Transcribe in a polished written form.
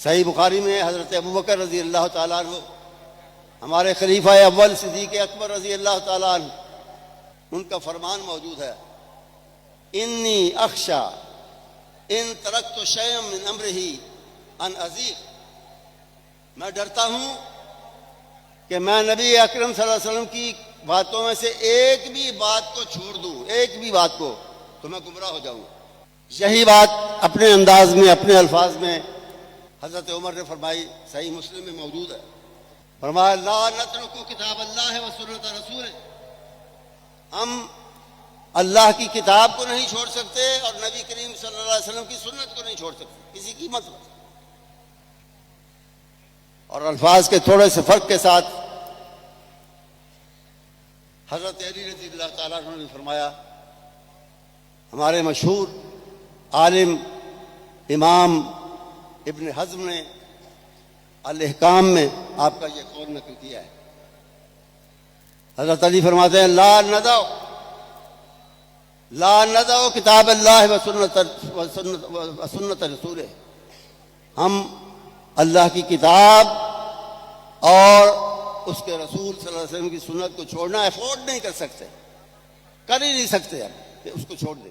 صحیح بخاری میں حضرت ابوبکر رضی اللہ تعالیٰ عنہ، ہمارے خلیفہ اول صدیق اکبر رضی اللہ تعالیٰ عنہ، ان کا فرمان موجود ہے، انی اخشا ان ترکت شیئا من امرہ ان ازیغ، میں ڈرتا ہوں کہ میں نبی اکرم صلی اللہ علیہ وسلم کی باتوں میں سے ایک بھی بات کو چھوڑ دوں، ایک بھی بات کو، تو میں گمراہ ہو جاؤں۔ یہی بات اپنے انداز میں، اپنے الفاظ میں حضرت عمر نے فرمائی، صحیح مسلم میں موجود ہے، فرمایا لا نترک کتاب اللہ و سنت رسول، ہم اللہ کی کتاب کو نہیں چھوڑ سکتے اور نبی کریم صلی اللہ علیہ وسلم کی سنت کو نہیں چھوڑ سکتے کسی قیمت پر۔ اور الفاظ کے تھوڑے سے فرق کے ساتھ حضرت علی رضی اللہ تعالیٰ عنہ نے فرمایا، ہمارے مشہور عالم امام ابن حزم نے الاحکام میں آپ کا یہ قول نقل کیا ہے۔ حضرت علی فرماتے ہیں لا ندعو کتاب اللہ و سنت رسول، ہم اللہ کی کتاب اور اس کے رسول صلی اللہ علیہ وسلم کی سنت کو چھوڑنا افورڈ نہیں کر سکتے، کر ہی نہیں سکتے ہم کہ اس کو چھوڑ دیں۔